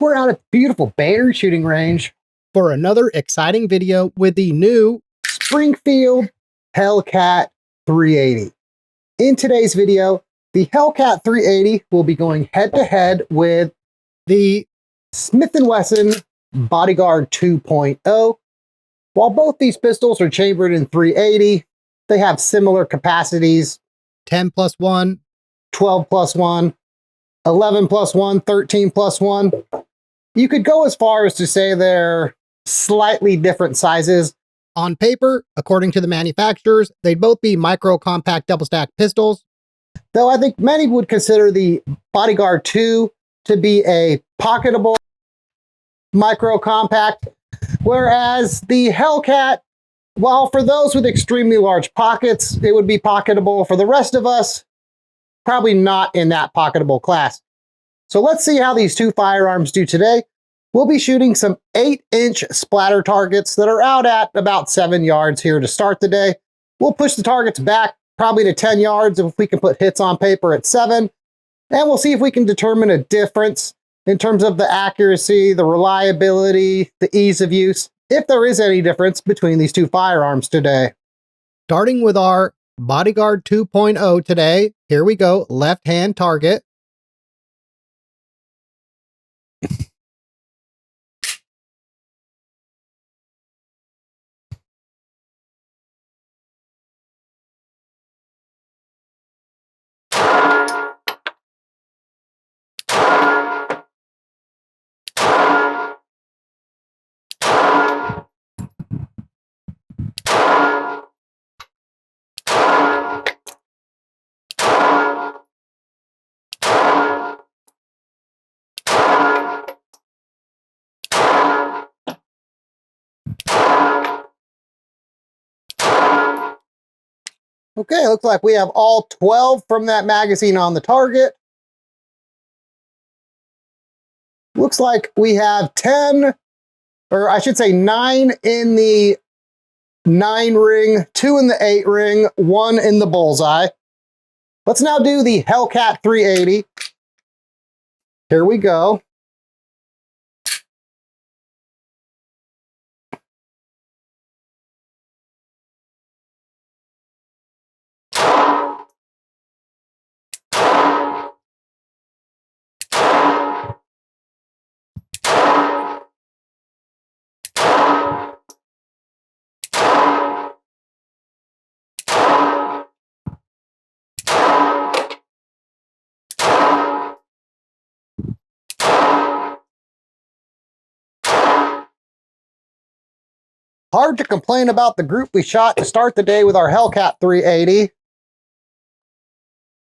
We're out at beautiful Bader shooting range for another exciting video with the new Springfield Hellcat 380. In today's video, the Hellcat 380 will be going head-to-head with the Smith & Wesson Bodyguard 2.0. While both these pistols are chambered in 380, they have similar capacities: 10+1, 12+1, 11+1, 13+1. You could go as far as to say they're slightly different sizes. On paper, according to the manufacturers, they'd both be micro-compact double-stack pistols. Though I think many would consider the Bodyguard 2 to be a pocketable micro-compact, whereas the Hellcat, while for those with extremely large pockets, it would be pocketable. For the rest of us, probably not in that pocketable class. So let's see how these two firearms do today. We'll be shooting some 8-inch splatter targets that are out at about 7 yards here to start the day. We'll push the targets back probably to 10 yards if we can put hits on paper at 7. And we'll see if we can determine a difference in terms of the accuracy, the reliability, the ease of use, if there is any difference between these two firearms today. Starting with our Bodyguard 2.0 today, here we go, left-hand target. Okay, looks like we have all 12 from that magazine on the target. Looks like we have 10, or I should say 9 in the 9 ring, 2 in the 8 ring, 1 in the bullseye. Let's now do the Hellcat 380. Here we go. Hard to complain about the group we shot to start the day with our Hellcat 380.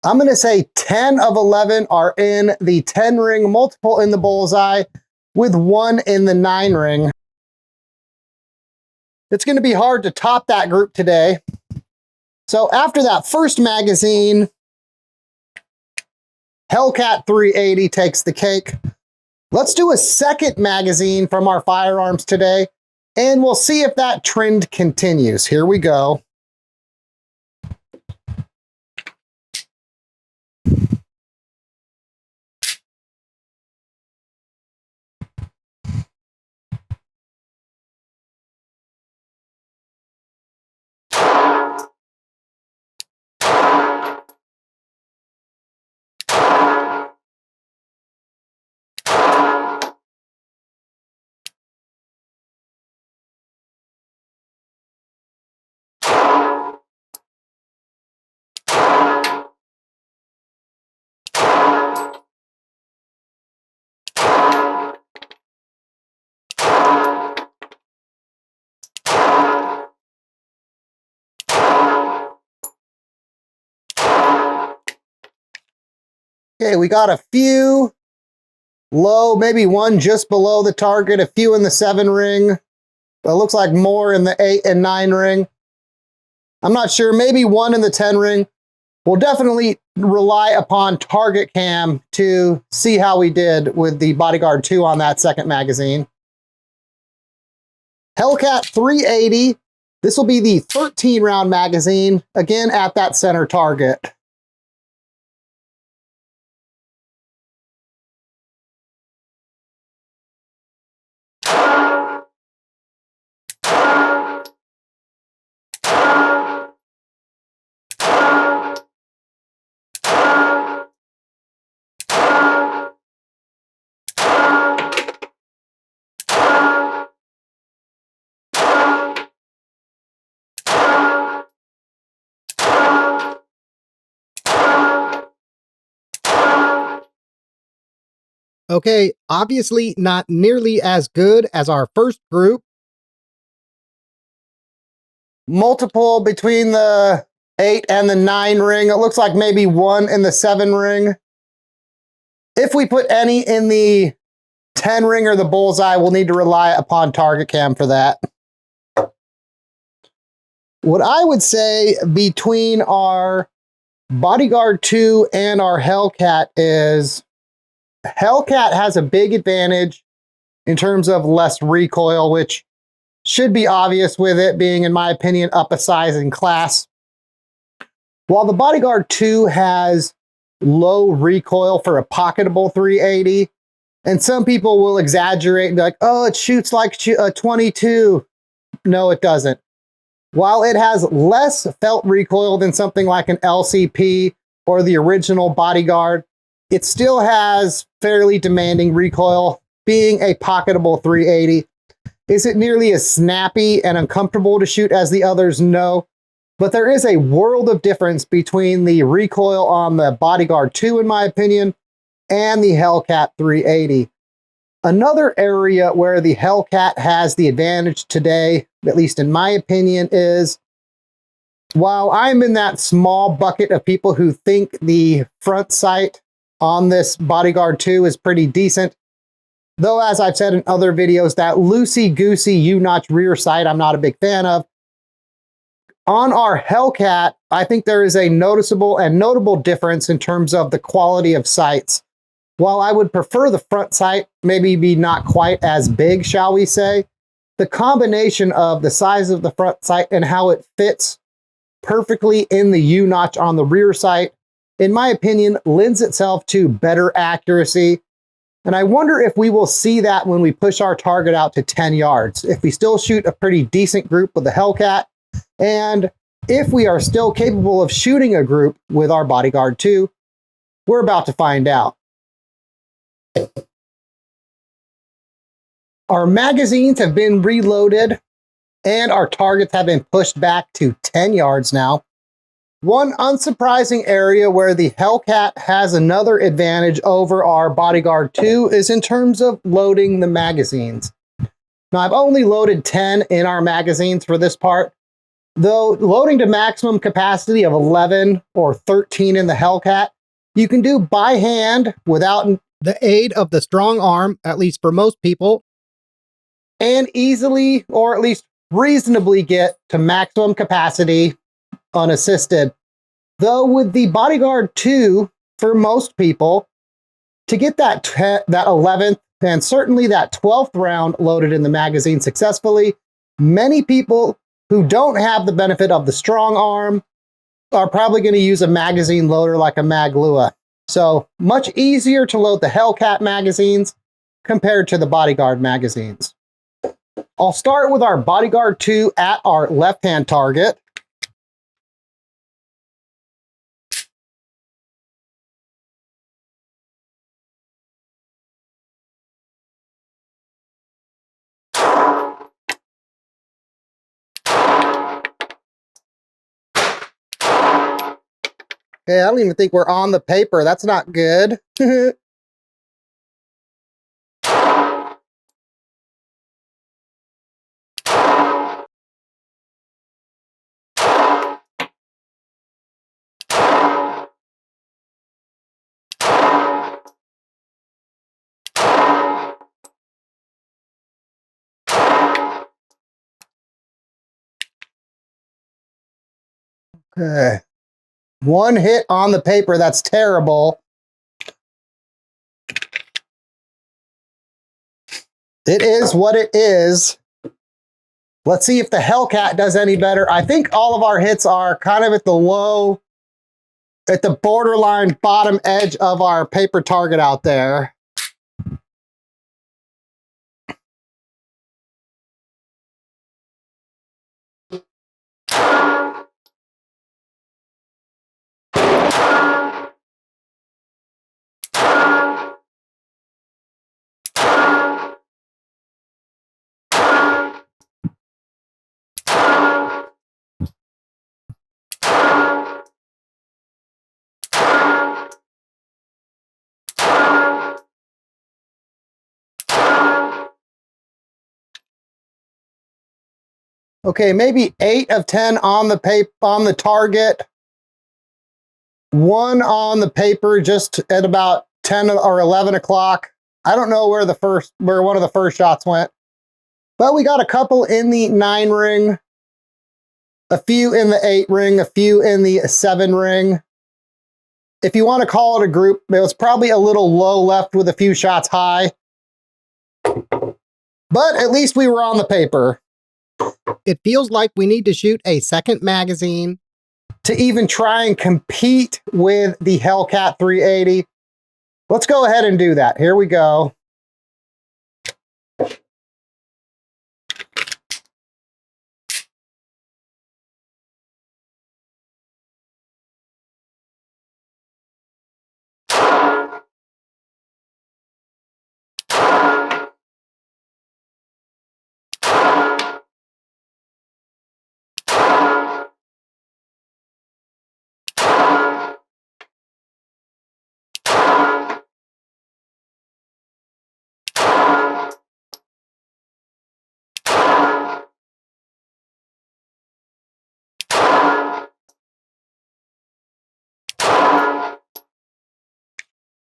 I'm going to say 10 of 11 are in the 10 ring, multiple in the bullseye, with 1 in the 9 ring. It's going to be hard to top that group today. So after that first magazine, Hellcat 380 takes the cake. Let's do a second magazine from our firearms today, and we'll see if that trend continues. Here we go. Okay, we got a few low, maybe one just below the target, a few in the 7 ring. But it looks like more in the 8 and 9 ring. I'm not sure, maybe 1 in the 10 ring. We'll definitely rely upon target cam to see how we did with the Bodyguard 2 on that second magazine. Hellcat 380. This will be the 13 round magazine, again at that center target. Okay, obviously not nearly as good as our first group. Multiple between the 8 and the 9 ring. It looks like maybe 1 in the 7 ring. If we put any in the 10 ring or the bullseye, we'll need to rely upon target cam for that. What I would say between our Bodyguard 2 and our Hellcat is Hellcat has a big advantage in terms of less recoil, which should be obvious with it being, in my opinion, up a size in class. While the Bodyguard 2 has low recoil for a pocketable 380, and some people will exaggerate and be like, oh, it shoots like a 22. No, it doesn't. While it has less felt recoil than something like an LCP or the original Bodyguard, it still has fairly demanding recoil, being a pocketable 380. Is it nearly as snappy and uncomfortable to shoot as the others? No. But there is a world of difference between the recoil on the Bodyguard 2, in my opinion, and the Hellcat 380. Another area where the Hellcat has the advantage today, at least in my opinion, is while I'm in that small bucket of people who think the front sight on this Bodyguard 2 is pretty decent, though as I've said in other videos, that loosey-goosey U-notch rear sight I'm not a big fan of. On our Hellcat, I think there is a noticeable and notable difference in terms of the quality of sights. While I would prefer the front sight maybe be not quite as big, shall we say, the combination of the size of the front sight and how it fits perfectly in the U-notch on the rear sight, in my opinion, lends itself to better accuracy. And I wonder if we will see that when we push our target out to 10 yards. If we still shoot a pretty decent group with the Hellcat, and if we are still capable of shooting a group with our Bodyguard 2, we're about to find out. Our magazines have been reloaded and our targets have been pushed back to 10 yards now. One unsurprising area where the Hellcat has another advantage over our Bodyguard 2 is in terms of loading the magazines. Now, I've only loaded 10 in our magazines for this part, though loading to maximum capacity of 11 or 13 in the Hellcat, you can do by hand without the aid of the strong arm, at least for most people, and easily, or at least reasonably, get to maximum capacity unassisted. Though with the Bodyguard 2, for most people, to get that 11th and certainly that 12th round loaded in the magazine successfully, many people who don't have the benefit of the strong arm are probably going to use a magazine loader like a Maglua. So much easier to load the Hellcat magazines compared to the Bodyguard magazines. I'll start with our Bodyguard 2 at our left-hand target. Okay, I don't even think we're on the paper. That's not good. Okay. One hit on the paper, that's terrible. It is what it is. Let's see if the Hellcat does any better. I think all of our hits are kind of at the borderline bottom edge of our paper target out there. Okay, maybe 8 of 10 on the target. 1 on the paper just at about 10 or 11 o'clock. I don't know where one of the first shots went, but we got a couple in the 9 ring, a few in the 8 ring, a few in the 7 ring. If you want to call it a group, it was probably a little low left with a few shots high, but at least we were on the paper. It feels like we need to shoot a second magazine to even try and compete with the Hellcat 380. Let's go ahead and do that. Here we go.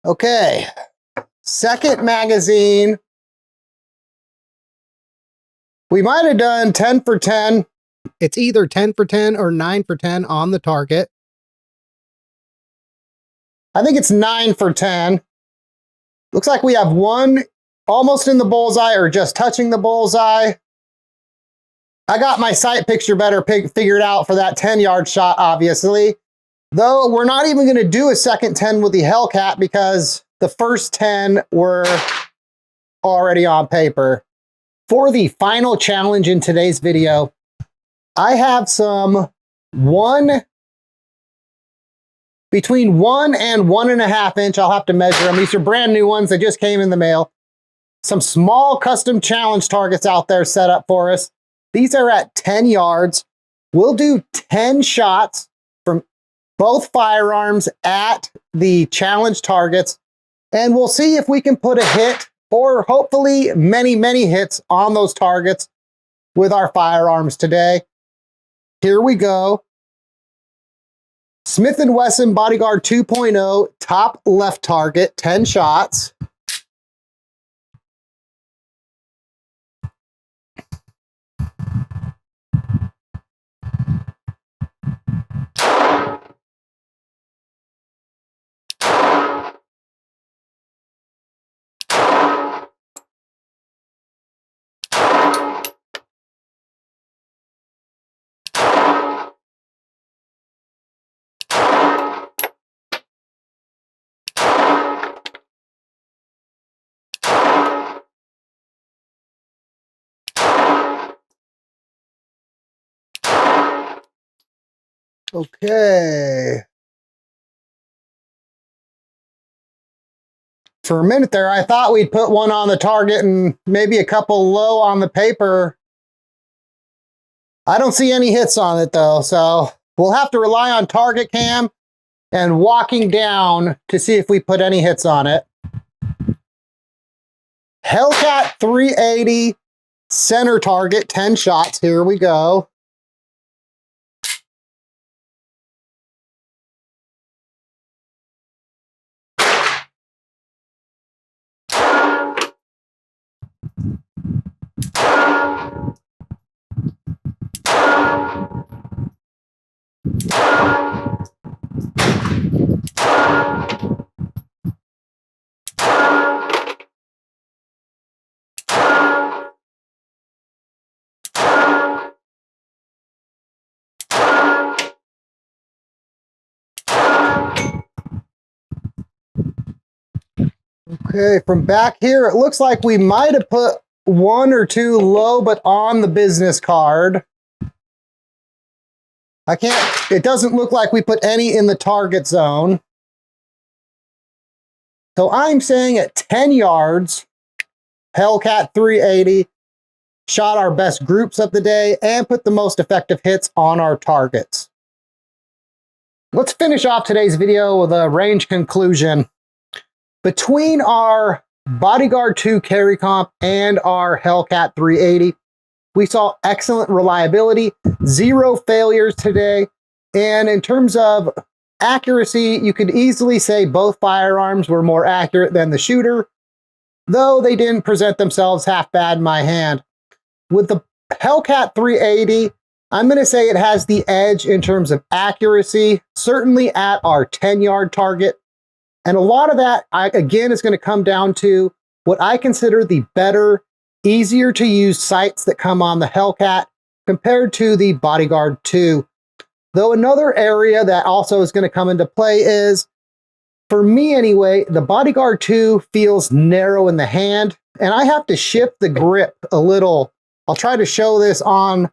Okay, second magazine. We might have done 10 for 10. It's either 10 for 10 or 9 for 10 on the target. I think it's 9 for 10. Looks like we have 1 almost in the bullseye or just touching the bullseye. I got my sight picture better figured out for that 10-yard shot, obviously. Though we're not even going to do a second 10 with the Hellcat because the first 10 were already on paper. For the final challenge in today's video, I have some between 1 and 1.5 inch. I'll have to measure them. These are brand new ones that just came in the mail. Some small custom challenge targets out there set up for us. These are at 10 yards. We'll do 10 shots from both firearms at the challenge targets, and we'll see if we can put a hit or hopefully many, many hits on those targets with our firearms today. Here we go. Smith & Wesson Bodyguard 2.0, top left target, 10 shots. Okay. For a minute there, I thought we'd put 1 on the target and maybe a couple low on the paper. I don't see any hits on it though, so we'll have to rely on target cam and walking down to see if we put any hits on it. Hellcat 380, center target, 10 shots. Here we go. Okay, from back here, it looks like we might have put 1 or 2 low, but on the business card. It doesn't look like we put any in the target zone. So I'm saying at 10 yards, Hellcat 380 shot our best groups of the day and put the most effective hits on our targets. Let's finish off today's video with a range conclusion. Between our Bodyguard 2 carry comp and our Hellcat 380, We saw excellent reliability, 0 failures today. And in terms of accuracy, you could easily say both firearms were more accurate than the shooter, though they didn't present themselves half bad in my hand. With the Hellcat 380, I'm going to say it has the edge in terms of accuracy, certainly at our 10-yard target. And a lot of that, again, is going to come down to what I consider the better, easier to use sights that come on the Hellcat compared to the Bodyguard 2. Though another area that also is going to come into play is, for me anyway, the Bodyguard 2 feels narrow in the hand, and I have to shift the grip a little. I'll try to show this on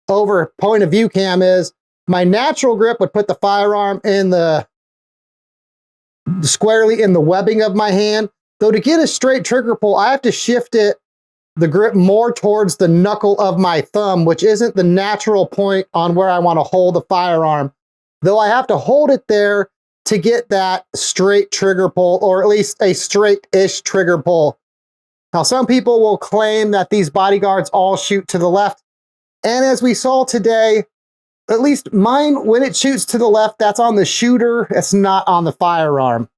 over point of view cam. Is my natural grip would put the firearm in the squarely in the webbing of my hand. Though to get a straight trigger pull, I have to shift the grip more towards the knuckle of my thumb, which isn't the natural point on where I want to hold the firearm. Though I have to hold it there to get that straight trigger pull, or at least a straight-ish trigger pull. Now, some people will claim that these Bodyguards all shoot to the left. And as we saw today, at least mine, when it shoots to the left, that's on the shooter. It's not on the firearm.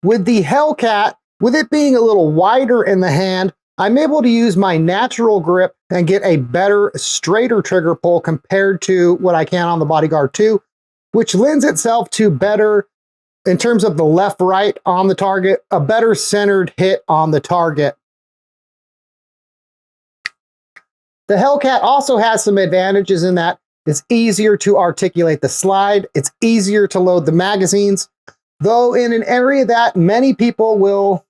With the Hellcat, with it being a little wider in the hand, I'm able to use my natural grip and get a better, straighter trigger pull compared to what I can on the Bodyguard 2, which lends itself to better, in terms of the left-right on the target, a better centered hit on the target. The Hellcat also has some advantages in that it's easier to articulate the slide, it's easier to load the magazines, though in an area that many people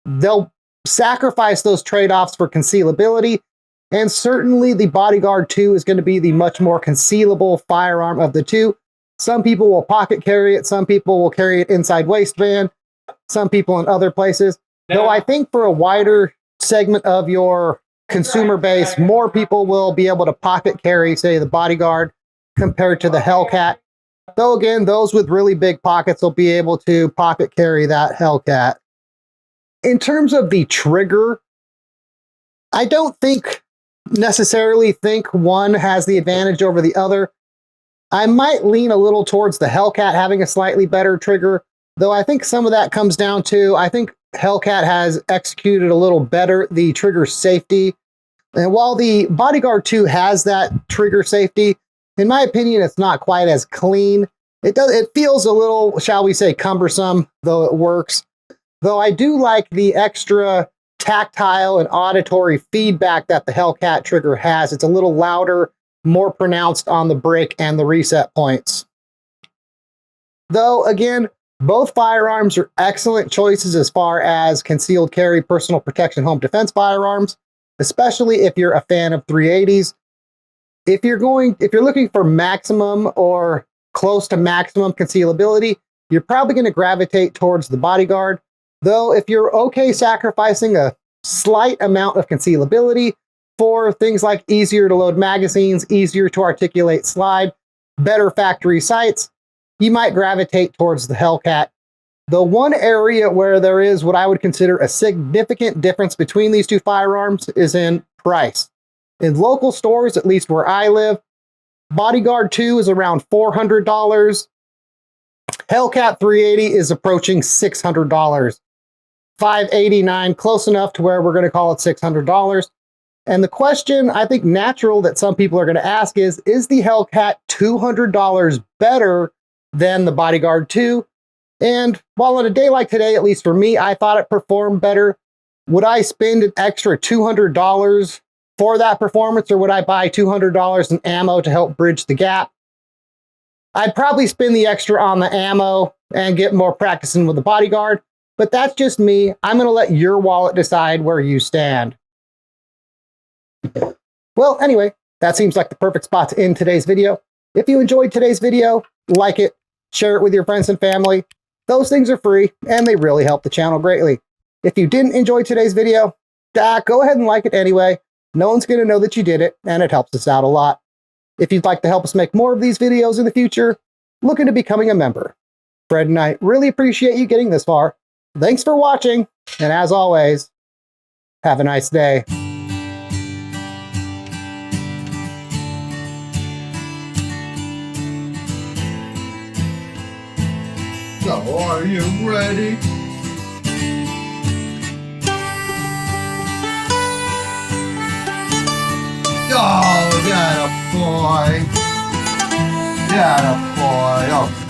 they'll sacrifice those trade-offs for concealability, and certainly the Bodyguard 2 is going to be the much more concealable firearm of the two. Some people will pocket carry it, some people will carry it inside waistband, some people in other places. Though I think for a wider segment of your consumer base, more people will be able to pocket carry, say, the Bodyguard compared to the Hellcat. Though again, those with really big pockets will be able to pocket carry that Hellcat. In terms of the trigger, I don't necessarily think one has the advantage over the other. I might lean a little towards the Hellcat having a slightly better trigger, though I think some of that comes down to, I think Hellcat has executed a little better the trigger safety. And while the Bodyguard 2 has that trigger safety, in my opinion, it's not quite as clean. It feels a little, shall we say, cumbersome, though it works. Though I do like the extra tactile and auditory feedback that the Hellcat trigger has. It's a little louder, more pronounced on the break and the reset points. Though, again, both firearms are excellent choices as far as concealed carry, personal protection, home defense firearms, especially if you're a fan of 380s. If you're looking for maximum or close to maximum concealability, you're probably going to gravitate towards the Bodyguard. Though if you're okay sacrificing a slight amount of concealability for things like easier to load magazines, easier to articulate slide, better factory sights, you might gravitate towards the Hellcat. The one area where there is what I would consider a significant difference between these two firearms is in price. In local stores, at least where I live, Bodyguard 2 is around $400. Hellcat 380 is approaching $600. $589, close enough to where we're going to call it $600. And the question, I think natural, that some people are going to ask is the Hellcat $200 better than the Bodyguard 2? And while on a day like today, at least for me, I thought it performed better, would I spend an extra $200 for that performance, or would I buy $200 in ammo to help bridge the gap? I'd probably spend the extra on the ammo and get more practicing with the Bodyguard, but that's just me. I'm going to let your wallet decide where you stand. Well, anyway, that seems like the perfect spot to end today's video. If you enjoyed today's video, like it, share it with your friends and family. Those things are free, and they really help the channel greatly. If you didn't enjoy today's video, go ahead and like it anyway. No one's going to know that you did it, and it helps us out a lot. If you'd like to help us make more of these videos in the future, look into becoming a member. Fred and I really appreciate you getting this far. Thanks for watching, and as always, have a nice day. So are you ready? Oh, that a boy. That a boy. Oh.